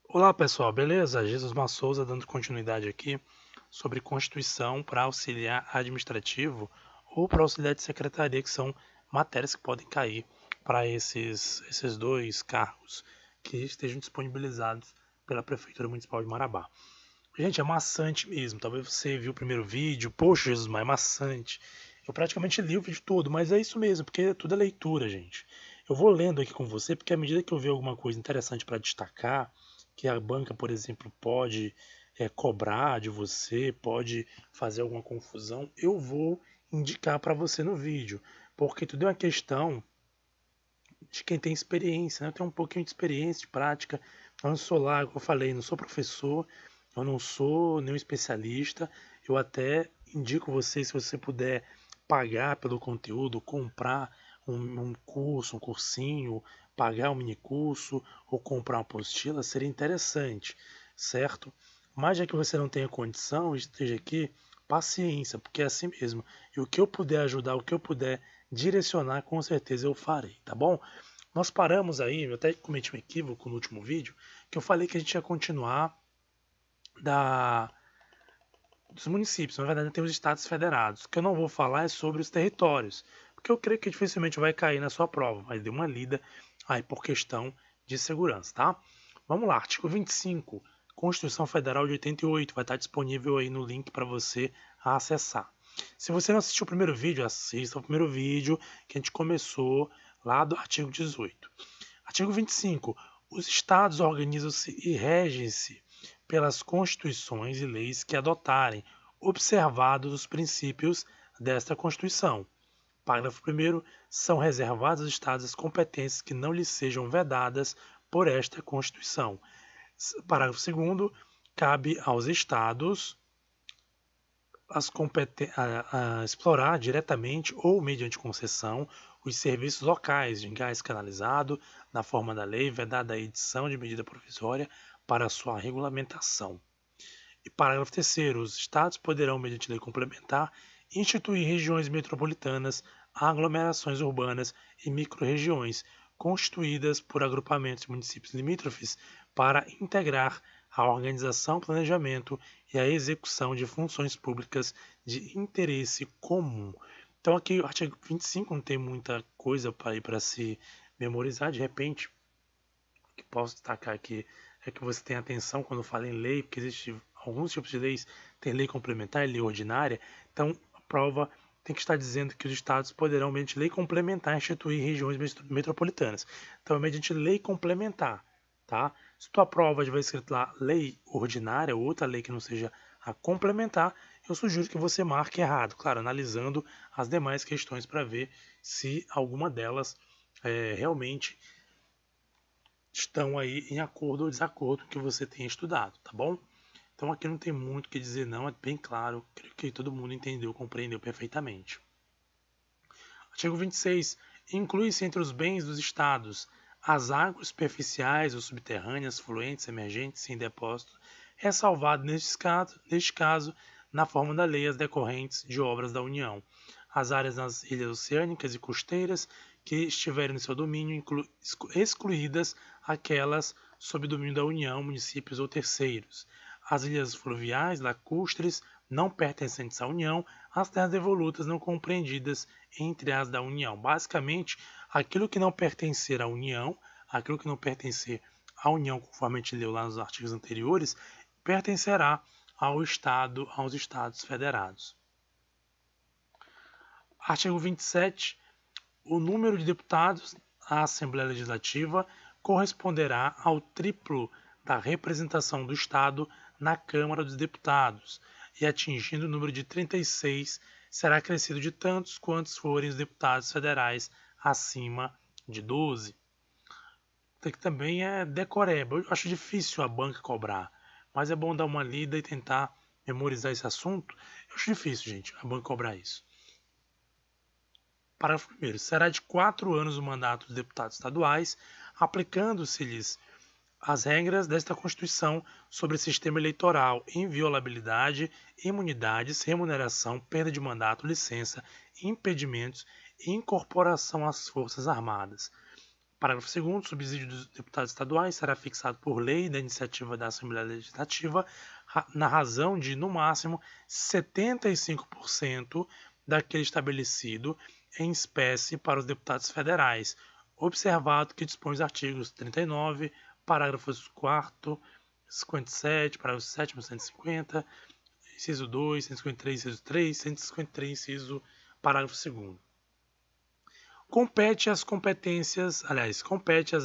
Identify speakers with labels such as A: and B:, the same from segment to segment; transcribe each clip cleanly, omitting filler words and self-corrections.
A: Olá pessoal, beleza? Jesus Souza dando continuidade aqui sobre Constituição para auxiliar administrativo ou para auxiliar de secretaria, que são matérias que podem cair para esses dois cargos que estejam disponibilizados pela Prefeitura Municipal de Marabá. Gente, é maçante mesmo. Talvez você viu o primeiro vídeo, poxa, Jesus, mas é maçante. Eu praticamente li o vídeo todo, mas é isso mesmo, porque tudo é leitura, gente. Eu vou lendo aqui com você, porque à medida que eu ver alguma coisa interessante para destacar, que a banca, por exemplo, pode cobrar de você, pode fazer alguma confusão, eu vou indicar para você no vídeo, porque tudo é uma questão de quem tem experiência, né? Eu tenho um pouquinho de experiência, de prática. Eu não sou lá, como eu falei, não sou professor, eu não sou nenhum especialista. Eu até indico você, se você puder pagar pelo conteúdo, comprar um curso, um cursinho, pagar um mini curso ou comprar uma apostila, seria interessante, certo? Mas já que você não tenha condição, esteja aqui, paciência, porque é assim mesmo. E o que eu puder ajudar, o que eu puder direcionar, com certeza eu farei, tá bom? Nós paramos aí, eu até cometi um equívoco no último vídeo, que eu falei que a gente ia continuar da, dos municípios, na verdade tem os estados federados. O que eu não vou falar é sobre os territórios, porque eu creio que dificilmente vai cair na sua prova, mas dê uma lida aí por questão de segurança, tá? Vamos lá, artigo 25, Constituição Federal de 88, vai estar disponível aí no link para você acessar. Se você não assistiu o primeiro vídeo, assista o primeiro vídeo que a gente começou lá do artigo 18. Artigo 25. Os Estados organizam-se e regem-se pelas constituições e leis que adotarem, observados os princípios desta Constituição. Parágrafo 1º. São reservadas aos Estados as competências que não lhes sejam vedadas por esta Constituição. Parágrafo 2º. Cabe aos Estados a explorar diretamente ou mediante concessão os serviços locais de gás canalizado na forma da lei, vedada a edição de medida provisória para sua regulamentação. E parágrafo 3º, os estados poderão, mediante lei complementar, instituir regiões metropolitanas, aglomerações urbanas e microrregiões constituídas por agrupamentos de municípios limítrofes para integrar a organização, planejamento e a execução de funções públicas de interesse comum. Então aqui o artigo 25 não tem muita coisa para se memorizar, de repente, o que posso destacar aqui é que você tem atenção quando fala em lei, porque existem alguns tipos de leis, tem lei complementar e lei ordinária, então a prova tem que estar dizendo que os estados poderão, mediante lei complementar, instituir regiões metropolitanas. Então, é mediante lei complementar, tá? Se tua prova tiver escrito lá lei ordinária ou outra lei que não seja a complementar, eu sugiro que você marque errado, claro, analisando as demais questões para ver se alguma delas realmente estão aí em acordo ou desacordo com o que você tenha estudado, tá bom? Então aqui não tem muito o que dizer não, é bem claro, creio que todo mundo entendeu, compreendeu perfeitamente. Artigo 26. Inclui-se entre os bens dos estados as águas superficiais ou subterrâneas, fluentes, emergentes em depósito, ressalvado neste caso, na forma da lei as decorrentes de obras da União. As áreas nas ilhas oceânicas e costeiras que estiverem no seu domínio, excluídas aquelas sob domínio da União, municípios ou terceiros. As ilhas fluviais, lacustres, não pertencentes à União, as terras devolutas não compreendidas entre as da União. Basicamente, aquilo que não pertencer à União, aquilo que não pertencer à União, conforme a gente leu lá nos artigos anteriores, pertencerá ao Estado, aos Estados Federados. Artigo 27. O número de deputados à Assembleia Legislativa corresponderá ao triplo da representação do Estado na Câmara dos Deputados, e atingindo o número de 36, será acrescido de tantos quantos forem os deputados federais acima de 12. Que também é decoreba. Eu acho difícil a banca cobrar, mas é bom dar uma lida e tentar memorizar esse assunto. Eu acho difícil, gente, a banca cobrar isso. Parágrafo 1º. Será de 4 anos o mandato dos deputados estaduais, aplicando-se-lhes as regras desta Constituição sobre sistema eleitoral, inviolabilidade, imunidades, remuneração, perda de mandato, licença, impedimentos e incorporação às Forças Armadas. Parágrafo 2º, o subsídio dos deputados estaduais será fixado por lei da iniciativa da Assembleia Legislativa na razão de, no máximo, 75% daquele estabelecido em espécie para os deputados federais, observado que dispõe os artigos 39, parágrafos 4º, 57, parágrafo 7º, 150, inciso 2, 153, inciso 3, 153, inciso parágrafo 2º. Compete às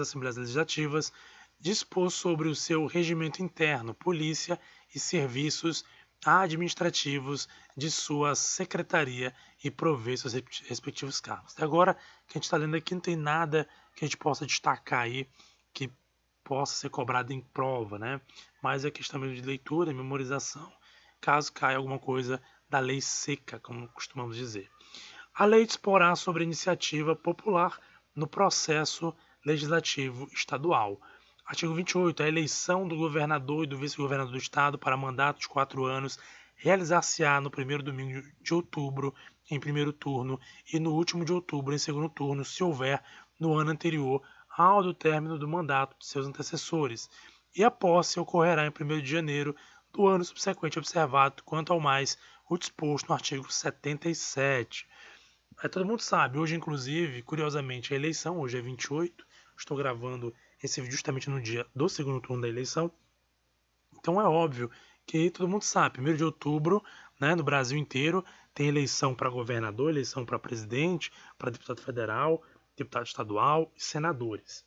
A: Assembleias Legislativas dispor sobre o seu regimento interno, polícia e serviços administrativos de sua secretaria e prover seus respectivos cargos. Até agora, que a gente está lendo aqui, não tem nada que a gente possa destacar aí que possa ser cobrado em prova, né? Mas é questão mesmo de leitura e memorização, caso caia alguma coisa da lei seca, como costumamos dizer. A lei disporá sobre a iniciativa popular no processo legislativo estadual. Artigo 28. A eleição do governador e do vice-governador do estado para mandato de 4 anos realizar-se-á no primeiro domingo de outubro, em primeiro turno, e no último de outubro, em segundo turno, se houver no ano anterior ao do término do mandato de seus antecessores. E a posse ocorrerá em 1º de janeiro do ano subsequente, observado, quanto ao mais, o disposto no artigo 77. Todo mundo sabe, hoje inclusive, curiosamente, a eleição, hoje é 28, estou gravando esse vídeo justamente no dia do segundo turno da eleição, então é óbvio que todo mundo sabe, 1º de outubro, né, no Brasil inteiro, tem eleição para governador, eleição para presidente, para deputado federal, deputado estadual e senadores.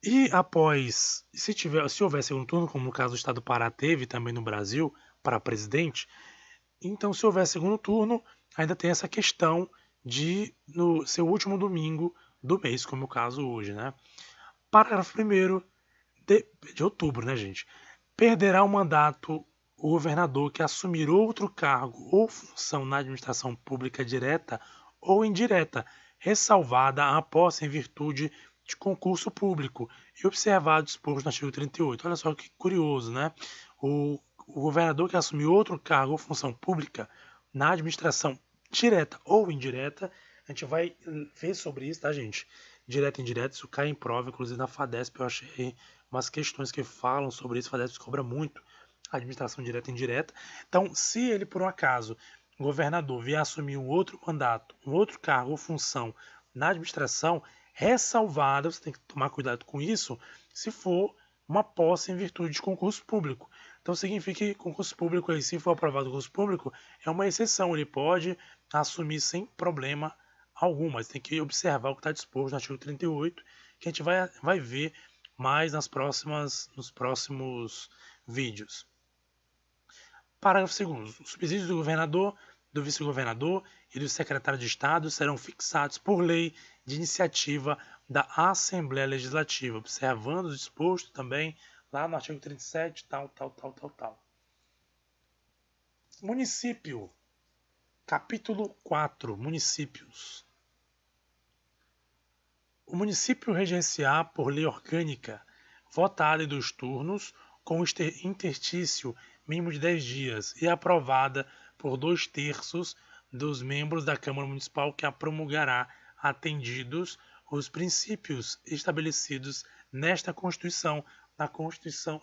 A: E após, se houver segundo turno, como no caso do estado do Pará teve também no Brasil, para presidente, então se houver segundo turno, ainda tem essa questão de no seu último domingo do mês, como é o caso hoje, né? Parágrafo 1º de outubro, né, gente? Perderá o mandato o governador que assumir outro cargo ou função na administração pública direta ou indireta, ressalvada a posse em virtude de concurso público e observado o disposto no artigo 38. Olha só que curioso, né? O governador que assumir outro cargo ou função pública na administração direta ou indireta, a gente vai ver sobre isso, tá, gente? Direto e indireto, isso cai em prova, inclusive na FADESP eu achei umas questões que falam sobre isso, a FADESP cobra muito a administração direta e indireta. Então, se ele, por um acaso, o governador vier assumir um outro mandato, um outro cargo ou função na administração, ressalvada, você tem que tomar cuidado com isso, se for uma posse em virtude de concurso público. Então significa que concurso público, aí, se for aprovado o concurso público, é uma exceção, ele pode assumir sem problema algum, mas tem que observar o que está disposto no artigo 38, que a gente vai ver mais nos próximos vídeos. Parágrafo 2º. Os subsídios do governador, do vice-governador e do secretário de Estado serão fixados por lei de iniciativa da Assembleia Legislativa, observando o disposto também lá no artigo 37, tal. Município. Capítulo 4. Municípios. O município regenciar por lei orgânica, votada em 2 turnos, com interstício mínimo de 10 dias e aprovada por 2/3 dos membros da Câmara Municipal, que a promulgará, atendidos os princípios estabelecidos nesta Constituição, na Constituição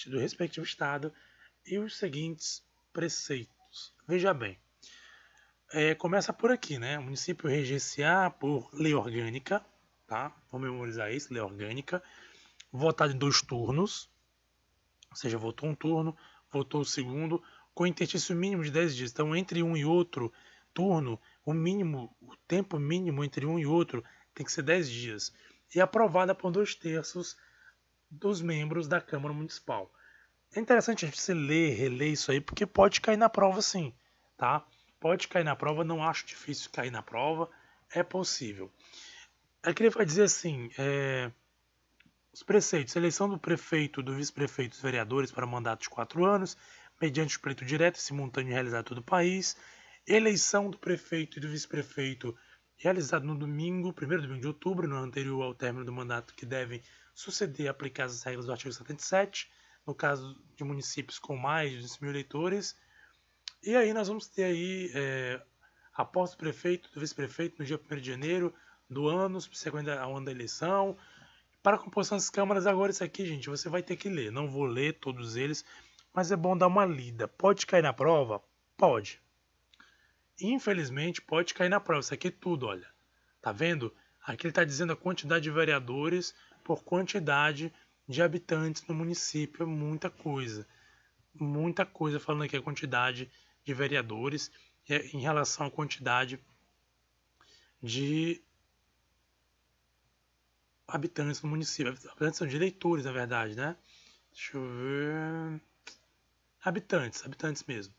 A: do respectivo Estado e os seguintes preceitos. Veja bem, começa por aqui, né? O município regenciar por lei orgânica, tá? Vamos memorizar isso, lei orgânica, votado em 2 turnos, ou seja, votou um turno, votou o segundo, com interstício mínimo de 10 dias. Então, entre um e outro turno, o tempo mínimo entre um e outro tem que ser 10 dias. E aprovada por 2/3 dos membros da Câmara Municipal. É interessante a gente se ler, reler isso aí, porque pode cair na prova sim, tá? Pode cair na prova, não acho difícil cair na prova, é possível. Aqui ele vai dizer assim, os preceitos: eleição do prefeito, do vice-prefeito e dos vereadores para mandato de 4 anos, mediante o pleito direto e simultâneo realizado em todo o país. Eleição do prefeito e do vice-prefeito realizado no domingo, 1º domingo de outubro, no ano anterior ao término do mandato, que devem suceder aplicar as regras do artigo 77, no caso de municípios com mais de 200 mil eleitores. E aí nós vamos ter aí a posse do prefeito e do vice-prefeito no dia 1º de janeiro do ano, subsequente ao ano da eleição. Para a composição das câmaras, agora isso aqui, gente, você vai ter que ler. Não vou ler todos eles, mas é bom dar uma lida. Pode cair na prova? Pode. Infelizmente, pode cair na prova. Isso aqui é tudo, olha. Tá vendo? Aqui ele está dizendo a quantidade de vereadores por quantidade de habitantes no município. É muita coisa. Muita coisa falando aqui a quantidade de vereadores em relação à quantidade de habitantes no município. Habitantes são de eleitores, na verdade, né? Deixa eu ver. Habitantes mesmo.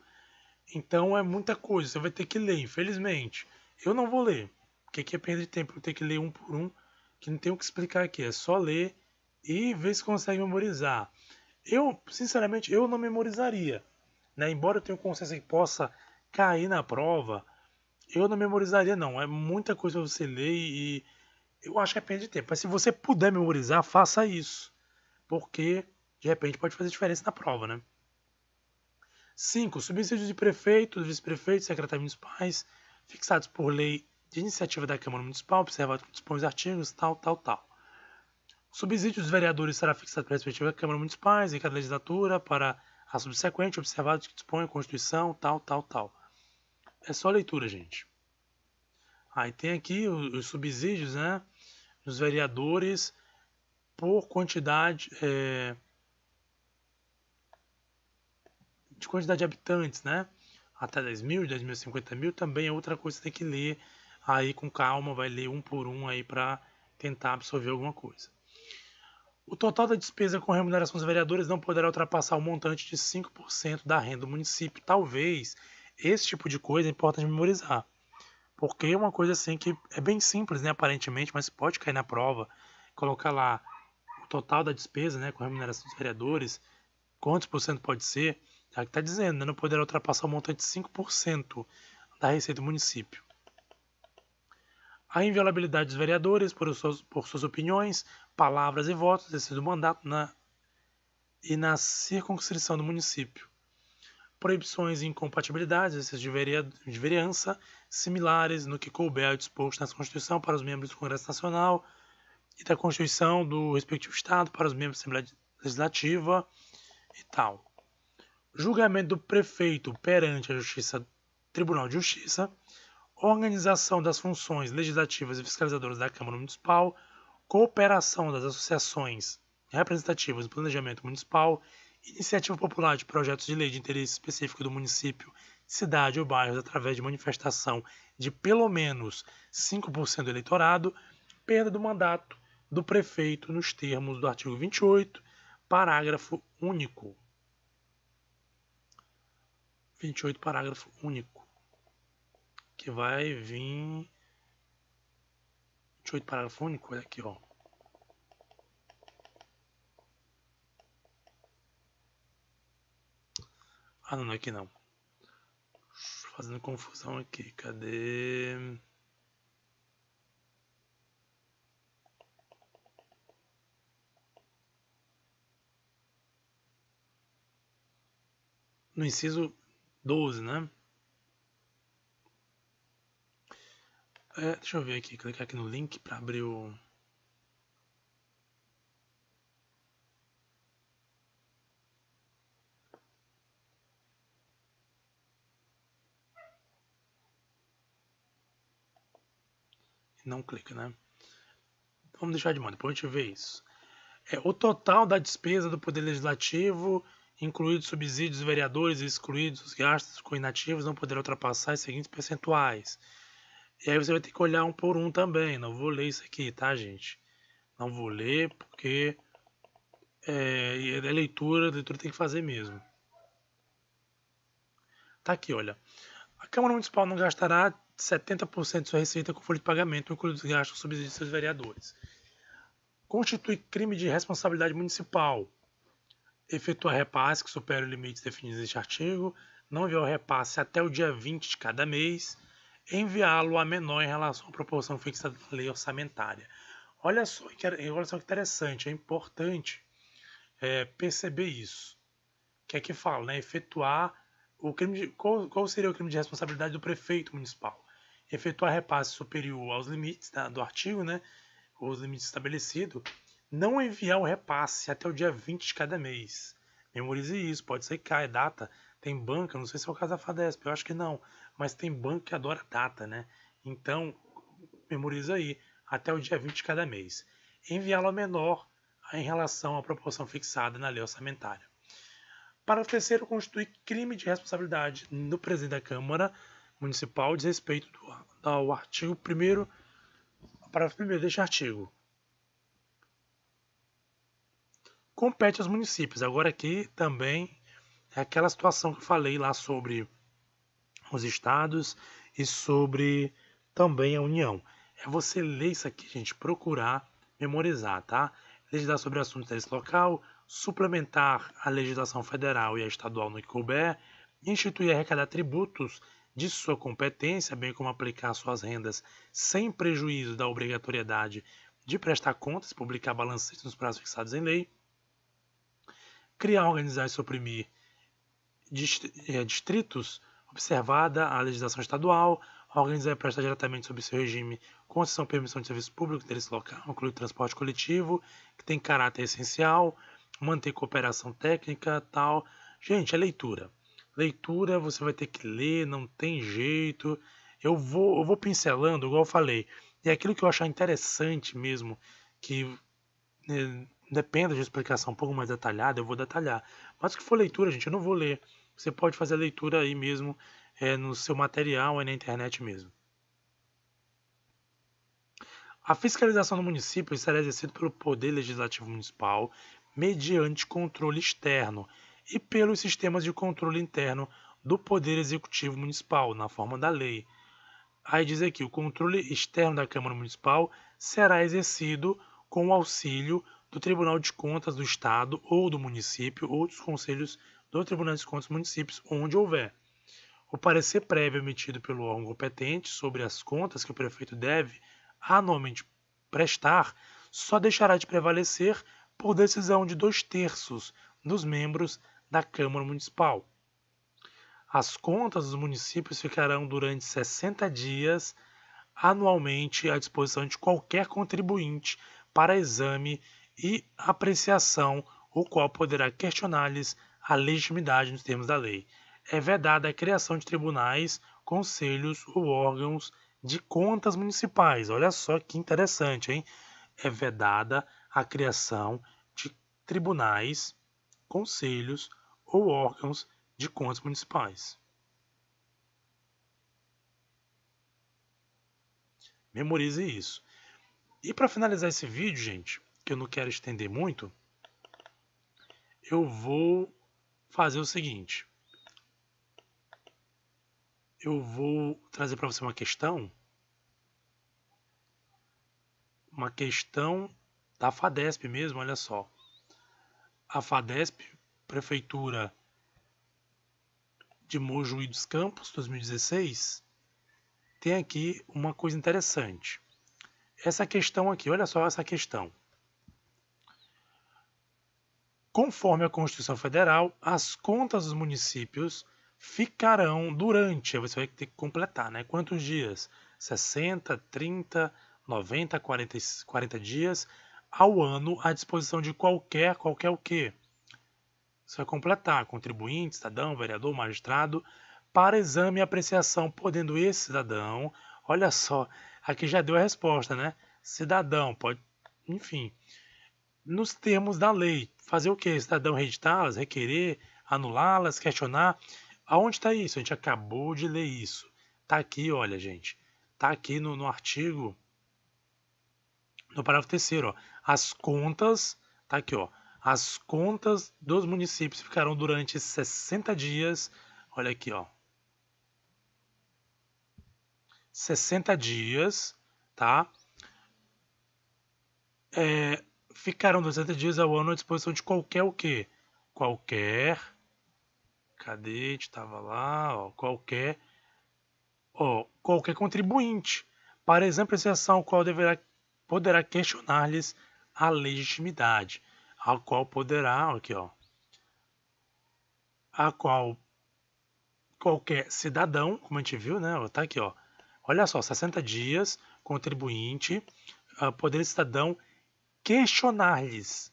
A: Então é muita coisa, você vai ter que ler, infelizmente. Eu não vou ler, porque aqui é perda de tempo, eu ter que ler um por um, que não tem o que explicar aqui, é só ler e ver se consegue memorizar. Eu, sinceramente, eu não memorizaria, né? Embora eu tenha consciência que possa cair na prova, eu não memorizaria não, é muita coisa pra você ler e eu acho que é perda de tempo. Mas se você puder memorizar, faça isso, porque de repente pode fazer diferença na prova, né? 5. Subsídios de prefeitos, vice-prefeitos, secretários municipais, fixados por lei de iniciativa da Câmara Municipal, observado que dispõe os artigos, tal. O subsídio dos vereadores será fixado pela respectiva Câmara Municipais em cada legislatura para a subsequente, observado que dispõe a Constituição, tal. É só leitura, gente. Aí tem aqui os subsídios, né, dos vereadores por quantidade de quantidade de habitantes, né? Até 10 mil, 10 mil, 50 mil, também é outra coisa que você tem que ler aí com calma, vai ler um por um aí para tentar absorver alguma coisa. O total da despesa com remuneração dos vereadores não poderá ultrapassar o montante de 5% da renda do município. Talvez esse tipo de coisa é importante memorizar, porque é uma coisa assim que é bem simples, né, aparentemente, mas pode cair na prova, colocar lá o total da despesa, né, com remuneração dos vereadores, quantos por cento pode ser, é o que está dizendo, né? Não poderá ultrapassar o montante de 5% da receita do município. A inviolabilidade dos vereadores por suas opiniões, palavras e votos, exercício do mandato e na circunscrição do município. Proibições e incompatibilidades, exercício de vereança, similares no que couber ao disposto na Constituição para os membros do Congresso Nacional e da Constituição do respectivo Estado para os membros da Assembleia Legislativa e tal. Julgamento do prefeito perante a Justiça, Tribunal de Justiça, organização das funções legislativas e fiscalizadoras da Câmara Municipal, cooperação das associações representativas do planejamento municipal, iniciativa popular de projetos de lei de interesse específico do município, cidade ou bairros através de manifestação de pelo menos 5% do eleitorado, perda do mandato do prefeito nos termos do artigo 28, parágrafo único. 28, parágrafo único, que vai vir 28, parágrafo único, olha aqui, ó. Ah, não é aqui não. Fazendo confusão aqui, cadê? No inciso 12, né? Deixa eu ver aqui, clicar aqui no link para abrir o... Não clica, né? Vamos deixar de mão, depois a gente vê isso. O total da despesa do Poder Legislativo, incluídos subsídios dos vereadores e excluídos os gastos com inativos, não poderá ultrapassar os seguintes percentuais. E aí você vai ter que olhar um por um também. Não vou ler isso aqui, tá, gente? Não vou ler porque é leitura, a leitura tem que fazer mesmo. Tá aqui, olha. A Câmara Municipal não gastará 70% de sua receita com folha de pagamento, incluindo os gastos com subsídios de seus vereadores. Constitui crime de responsabilidade municipal. Efetuar repasse que supere os limites definidos neste artigo. Não enviar o repasse até o dia 20 de cada mês. Enviá-lo a menor em relação à proporção fixada na lei orçamentária. Olha só que interessante, é importante perceber isso. Que aqui fala, né? Efetuar o crime de, qual seria o crime de responsabilidade do prefeito municipal? efetuar repasse superior aos limites do artigo, né, os limites estabelecidos, não enviar o repasse até o dia 20 de cada mês. Memorize isso, pode ser que caia data. Tem banca, não sei se é o caso da FADESP, eu acho que não, mas tem banco que adora data, né? Então, memoriza aí, até o dia 20 de cada mês. Enviá-lo a menor em relação à proporção fixada na lei orçamentária. Parágrafo terceiro, constitui crime de responsabilidade no presidente da Câmara Municipal de respeito ao artigo 1º, parágrafo 1º deste artigo. Compete aos municípios. Agora aqui também é aquela situação que eu falei lá sobre os estados e sobre também a União. É você ler isso aqui, gente, procurar memorizar, tá? Legislar sobre assuntos de interesse local, suplementar a legislação federal e a estadual no que couber, instituir e arrecadar tributos de sua competência, bem como aplicar suas rendas sem prejuízo da obrigatoriedade de prestar contas, publicar balancetes nos prazos fixados em lei, criar, organizar e suprimir distritos, observada a legislação estadual, organizar e prestar diretamente sobre seu regime concessão, permissão de serviço público, interesse local, incluir transporte coletivo, que tem caráter essencial, manter cooperação técnica, tal. Gente, é leitura. Leitura você vai ter que ler, não tem jeito. Eu vou pincelando, igual eu falei. E aquilo que eu achar interessante mesmo, que dependa de explicação um pouco mais detalhada, eu vou detalhar. Mas o que for leitura, gente, eu não vou ler. Você pode fazer a leitura aí mesmo, no seu material, aí na internet mesmo. A fiscalização do município será exercida pelo Poder Legislativo Municipal mediante controle externo e pelos sistemas de controle interno do Poder Executivo Municipal, na forma da lei. Aí diz aqui, o controle externo da Câmara Municipal será exercido com o auxílio do Tribunal de Contas do Estado ou do município ou dos conselhos do Tribunal de Contas dos municípios, onde houver. O parecer prévio emitido pelo órgão competente sobre as contas que o prefeito deve anualmente prestar só deixará de prevalecer por decisão de 2/3 dos membros da Câmara Municipal. As contas dos municípios ficarão durante 60 dias anualmente à disposição de qualquer contribuinte para exame e apreciação, o qual poderá questionar-lhes a legitimidade nos termos da lei. É vedada a criação de tribunais, conselhos ou órgãos de contas municipais. Olha só que interessante, hein? É vedada a criação de tribunais, conselhos ou órgãos de contas municipais. Memorize isso. E para finalizar esse vídeo, gente, que eu não quero estender muito, eu vou fazer o seguinte. Eu vou trazer para você uma questão da FADESP mesmo, olha só. A FADESP, Prefeitura de Mojuí dos Campos, 2016, tem aqui uma coisa interessante. Essa questão aqui, olha só essa questão. Conforme a Constituição Federal, as contas dos municípios ficarão durante, você vai ter que completar, né? Quantos dias? 60, 30, 90, 40 dias ao ano à disposição de qualquer o quê? Você vai completar, contribuinte, cidadão, vereador, magistrado, para exame e apreciação, podendo esse cidadão, olha só, aqui já deu a resposta, né? Cidadão, pode, enfim, nos termos da lei, fazer o quê? Cidadão reeditá-las, requerer, anulá-las, questionar. Aonde está isso? A gente acabou de ler isso. Está aqui, olha, gente. Está aqui no artigo, no parágrafo 3º, ó. As contas, tá aqui, ó. As contas dos municípios ficarão durante 60 dias, olha aqui, ó. 60 dias, tá? Ficarão 200 dias ao ano à disposição de qualquer o quê? Qualquer, cadê? Estava lá, ó, qualquer contribuinte, para exame e apreciação, o qual poderá questionar-lhes a legitimidade, a qual poderá, aqui, ó, a qual qualquer cidadão, como a gente viu, né, tá aqui, ó, Olha só, 60 dias, contribuinte, poder cidadão questionar-lhes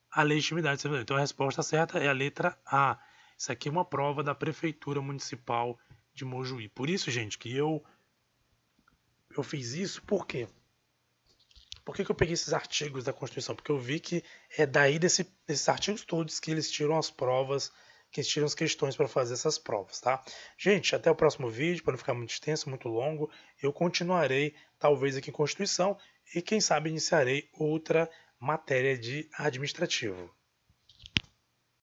A: a legitimidade do servidor. Então a resposta certa é a letra A. Isso aqui é uma prova da Prefeitura Municipal de Mojuí. Por isso, gente, que eu fiz isso. Por quê? Por que eu peguei esses artigos da Constituição? Porque eu vi que é daí desses artigos todos que eles tiram as provas, que eles tiram as questões para fazer essas provas, tá? Gente, até o próximo vídeo, para não ficar muito extenso, muito longo, eu continuarei, talvez aqui em Constituição, e quem sabe iniciarei outra matéria de administrativo.